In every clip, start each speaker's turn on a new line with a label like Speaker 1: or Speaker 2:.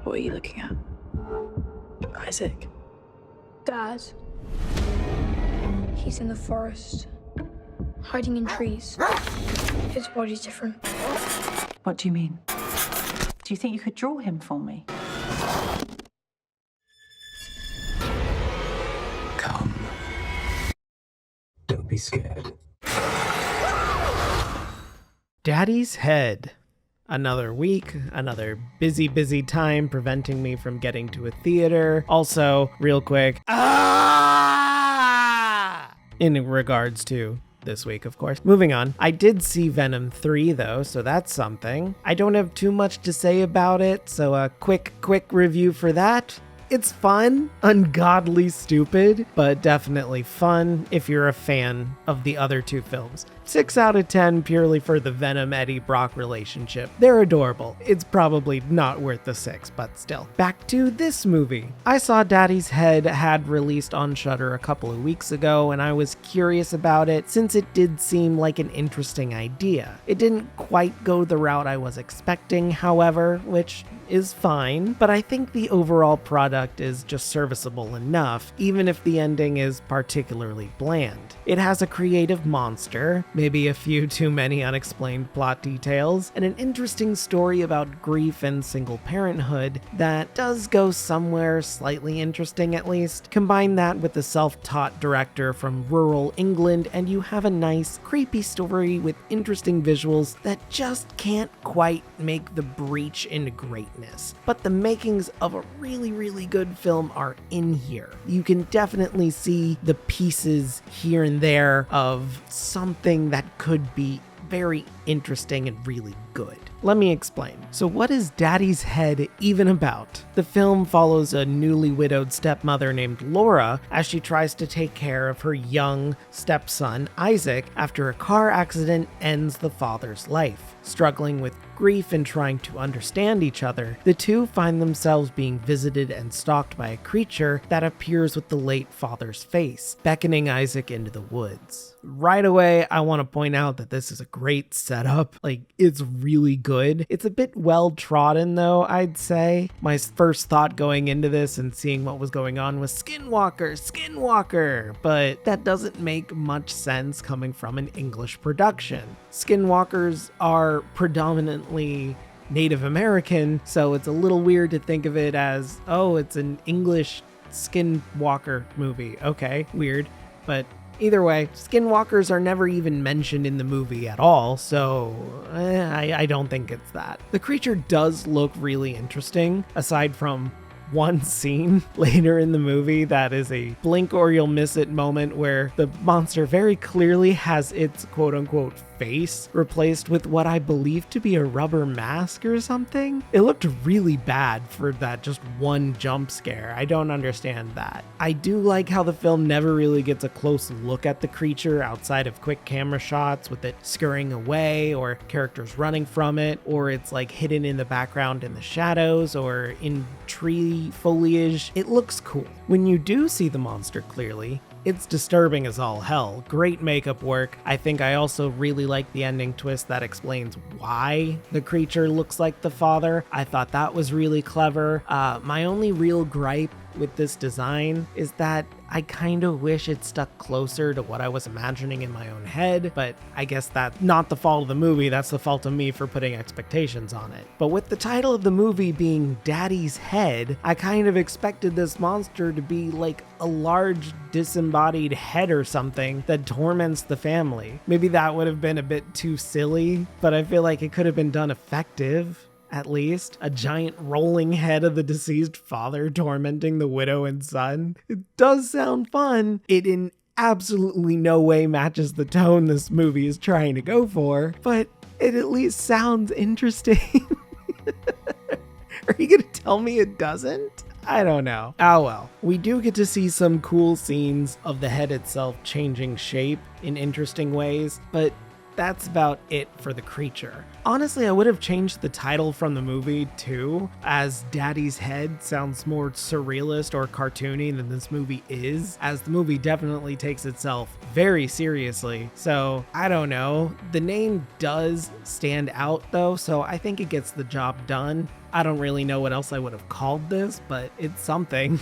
Speaker 1: What are you looking at? Isaac?
Speaker 2: Dad. He's in the forest, hiding in trees. His body's different.
Speaker 3: What do you mean? Do you think you could draw him for me?
Speaker 4: Come. Don't be scared.
Speaker 5: Daddy's Head. Another week, another busy time preventing me from getting to a theater. Also, real quick, in regards to this week, of course. Moving on, I did see Venom 3 though, so that's something. I don't have too much to say about it, so a quick review for that. It's fun, ungodly stupid, but definitely fun if you're a fan of the other two films. 6 out of 10 purely for the Venom-Eddie Brock relationship. They're adorable. It's probably not worth the 6, but still. Back to this movie. I saw Daddy's Head had released on Shudder a couple of weeks ago, and I was curious about it since it did seem like an interesting idea. It didn't quite go the route I was expecting, however, which is fine, but I think the overall product is just serviceable enough, even if the ending is particularly bland. It has a creative monster, maybe a few too many unexplained plot details, and an interesting story about grief and single parenthood that does go somewhere slightly interesting at least. Combine that with the self-taught director from rural England, and you have a nice, creepy story with interesting visuals that just can't quite make the breach into greatness. But the makings of a really good film are in here. You can definitely see the pieces here and there of something that could be very interesting and really good. Let me explain. So what is Daddy's Head even about? The film follows a newly widowed stepmother named Laura as she tries to take care of her young stepson, Isaac, after a car accident ends the father's life. Struggling with grief and trying to understand each other, the two find themselves being visited and stalked by a creature that appears with the late father's face, beckoning Isaac into the woods. Right away, I want to point out that this is a great setup. Like, it's really good. It's a bit well trodden though, I'd say. My first thought going into this and seeing what was going on was Skinwalker, but that doesn't make much sense coming from an English production. Skinwalkers are predominantly Native American, so it's a little weird to think of it as, oh, it's an English Skinwalker movie. Okay, weird, but either way, skinwalkers are never even mentioned in the movie at all, so I don't think it's that. The creature does look really interesting, aside from one scene later in the movie that is a blink or you'll miss it moment where the monster very clearly has its quote-unquote face replaced with what I believe to be a rubber mask or something. It looked really bad for that just one jump scare. I don't understand that. I do like how the film never really gets a close look at the creature outside of quick camera shots with it scurrying away or characters running from it, or it's like hidden in the background in the shadows or in tree foliage. It looks cool. When you do see the monster clearly, it's disturbing as all hell. Great makeup work. I think I also really like the ending twist that explains why the creature looks like the father. I thought that was really clever. My only real gripe with this design is that I kind of wish it stuck closer to what I was imagining in my own head, but I guess that's not the fault of the movie, that's the fault of me for putting expectations on it. But with the title of the movie being Daddy's Head, I kind of expected this monster to be like a large disembodied head or something that torments the family. Maybe that would have been a bit too silly, but I feel like it could have been done effective. At least, a giant rolling head of the deceased father tormenting the widow and son. It does sound fun. It in absolutely no way matches the tone this movie is trying to go for, but it at least sounds interesting. Are you gonna tell me it doesn't? I don't know. Oh well. We do get to see some cool scenes of the head itself changing shape in interesting ways, but that's about it for the creature. Honestly, I would have changed the title from the movie too, as Daddy's Head sounds more surrealist or cartoony than this movie is, as the movie definitely takes itself very seriously. So I don't know. The name does stand out though, so I think it gets the job done. I don't really know what else I would have called this, but it's something.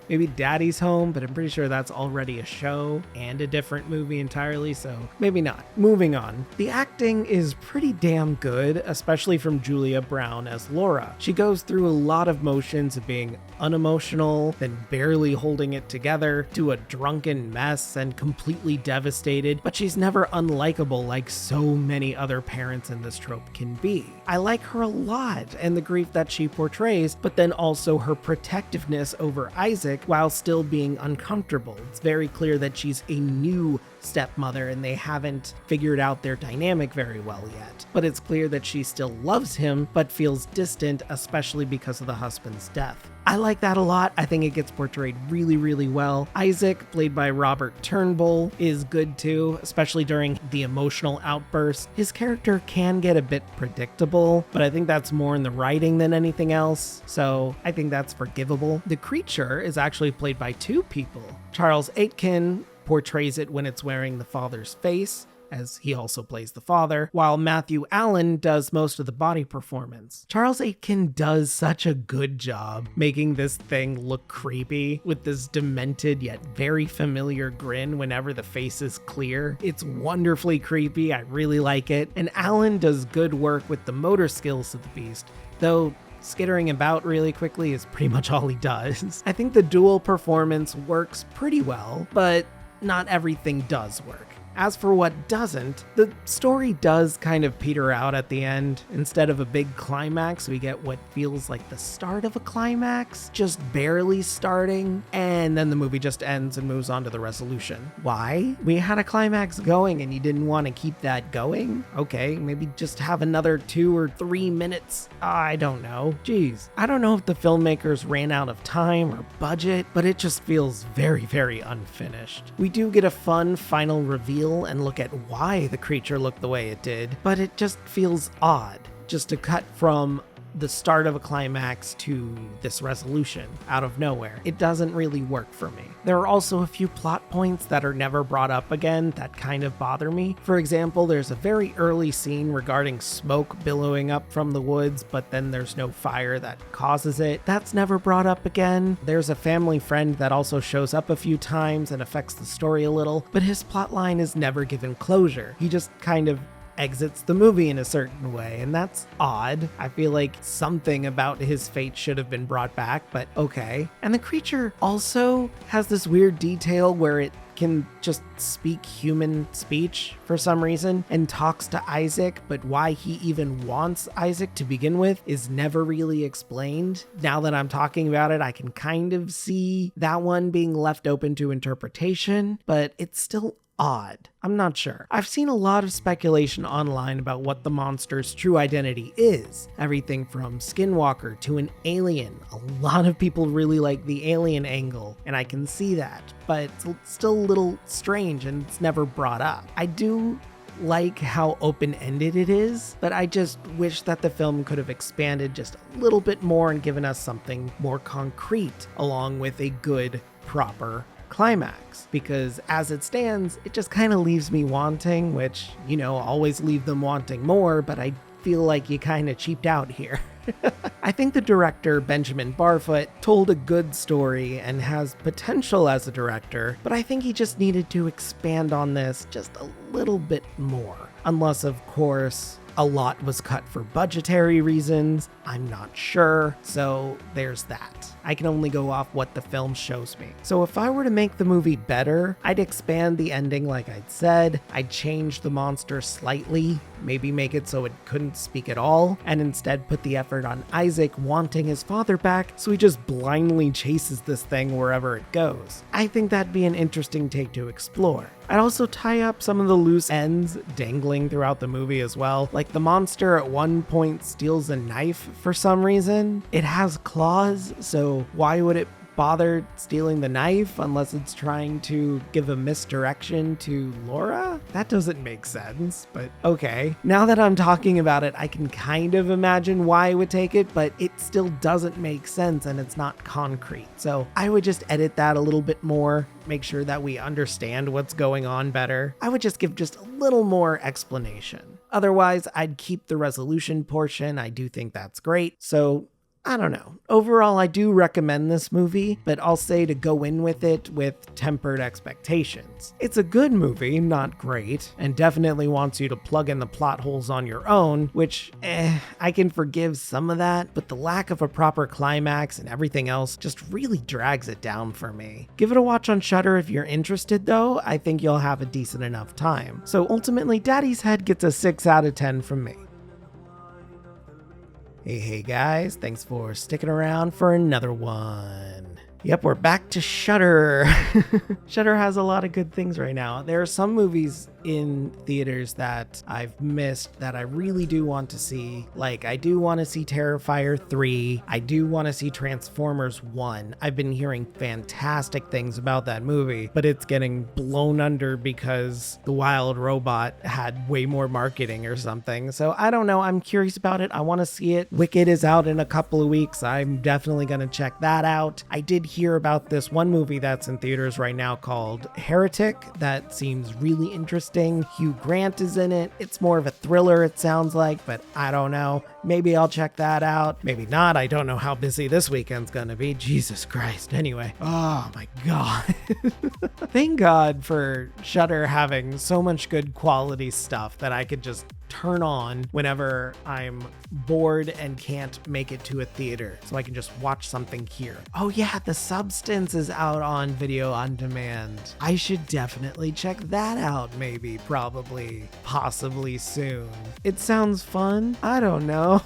Speaker 5: Maybe Daddy's Home, but I'm pretty sure that's already a show and a different movie entirely, so maybe not. Moving on. The acting is pretty damn good, especially from Julia Brown as Laura. She goes through a lot of motions of being unemotional, then barely holding it together, to a drunken mess and completely devastated, but she's never unlikable like so many other parents in this trope can be. I like her a lot and the grief that she portrays, but then also her protectiveness over Isaac while still being uncomfortable. It's very clear that she's a new stepmother and they haven't figured out their dynamic very well yet. But it's clear that she still loves him, but feels distant, especially because of the husband's death. I like that a lot. I think it gets portrayed really, really well. Isaac, played by Robert Turnbull, is good too, especially during the emotional outbursts. His character can get a bit predictable, but I think that's more in the writing than anything else, so I think that's forgivable. The creature is actually played by two people. Charles Aitken portrays it when it's wearing the father's face, as he also plays the father, while Matthew Allen does most of the body performance. Charles Aitken does such a good job making this thing look creepy with this demented yet very familiar grin whenever the face is clear. It's wonderfully creepy. I really like it. And Allen does good work with the motor skills of the beast, though skittering about really quickly is pretty much all he does. I think the dual performance works pretty well, but not everything does work. As for what doesn't, the story does kind of peter out at the end. Instead of a big climax, we get what feels like the start of a climax, just barely starting, and then the movie just ends and moves on to the resolution. Why? We had a climax going and you didn't want to keep that going? Okay, maybe just have another 2 or 3 minutes. I don't know. Jeez. I don't know if the filmmakers ran out of time or budget, but it just feels very, very unfinished. We do get a fun final reveal and look at why the creature looked the way it did, but it just feels odd just to cut from the start of a climax to this resolution out of nowhere. It doesn't really work for me. There are also a few plot points that are never brought up again that kind of bother me. For example, there's a very early scene regarding smoke billowing up from the woods, but then there's no fire that causes it. That's never brought up again. There's a family friend that also shows up a few times and affects the story a little, but his plotline is never given closure. He just kind of exits the movie in a certain way, and that's odd. I feel like something about his fate should have been brought back, but okay. And the creature also has this weird detail where it can just speak human speech for some reason and talks to Isaac, but why he even wants Isaac to begin with is never really explained. Now that I'm talking about it, I can kind of see that one being left open to interpretation, but it's still odd. I'm not sure. I've seen a lot of speculation online about what the monster's true identity is. Everything from Skinwalker to an alien. A lot of people really like the alien angle, and I can see that, but it's still a little strange and it's never brought up. I do like how open-ended it is, but I just wish that the film could have expanded just a little bit more and given us something more concrete along with a good, proper climax, because as it stands, it just kind of leaves me wanting, which, you know, always leave them wanting more, but I feel like you kind of cheaped out here. I think the director, Benjamin Barfoot, told a good story and has potential as a director, but I think he just needed to expand on this just a little bit more. Unless, of course, a lot was cut for budgetary reasons. I'm not sure, so there's that. I can only go off what the film shows me. So if I were to make the movie better, I'd expand the ending like I'd said, I'd change the monster slightly, maybe make it so it couldn't speak at all, and instead put the effort on Isaac wanting his father back so he just blindly chases this thing wherever it goes. I think that'd be an interesting take to explore. I'd also tie up some of the loose ends dangling throughout the movie as well. Like the monster at one point steals a knife for some reason. It has claws, so why would it bother stealing the knife unless it's trying to give a misdirection to Laura? That doesn't make sense, but okay. Now that I'm talking about it, I can kind of imagine why I would take it, but it still doesn't make sense and it's not concrete. So I would just edit that a little bit more, make sure that we understand what's going on better. I would just give just a little more explanation. Otherwise, I'd keep the resolution portion. I do think that's great. So I don't know. Overall, I do recommend this movie, but I'll say to go in with it with tempered expectations. It's a good movie, not great, and definitely wants you to plug in the plot holes on your own, which, I can forgive some of that, but the lack of a proper climax and everything else just really drags it down for me. Give it a watch on Shudder if you're interested though. I think you'll have a decent enough time. So ultimately, Daddy's Head gets a 6 out of 10 from me. Hey guys, thanks for sticking around for another one. Yep, we're back to Shudder. Shudder has a lot of good things right now. There are some movies in theaters that I've missed that I really do want to see. Like, I do want to see Terrifier 3. I do want to see Transformers 1. I've been hearing fantastic things about that movie, but it's getting blown under because The Wild Robot had way more marketing or something. So I don't know. I'm curious about it. I want to see it. Wicked is out in a couple of weeks. I'm definitely going to check that out. I did hear about this one movie that's in theaters right now called Heretic. That seems really interesting. Hugh Grant is in it. It's more of a thriller, it sounds like, but I don't know. Maybe I'll check that out. Maybe not. I don't know how busy this weekend's gonna be. Jesus Christ. Anyway. Oh my God. Thank God for Shudder having so much good quality stuff that I could just turn on whenever I'm bored and can't make it to a theater, so I can just watch something here. Oh yeah, The Substance is out on video on demand. I should definitely check that out, maybe, probably, possibly soon. It sounds fun. I don't know.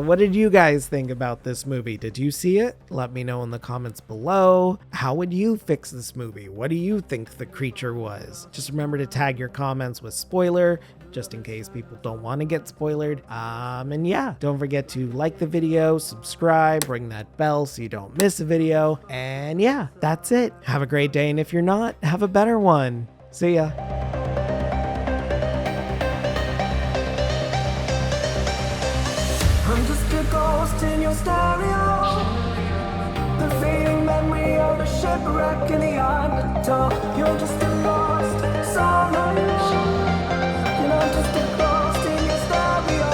Speaker 5: What did you guys think about this movie? Did you see it? Let me know in the comments below. How would you fix this movie? What do you think the creature was? Just remember to tag your comments with spoiler, just in case people don't want to get spoiled. And yeah, don't forget to like the video, subscribe, ring that bell so you don't miss a video. And yeah, that's it. Have a great day, and if you're not, have a better one. See ya.
Speaker 4: I'm just a ghost in your stereo, the fading memory of a shipwreck in the undertow. You're just a lost soul, and I'm just a ghost in your stereo.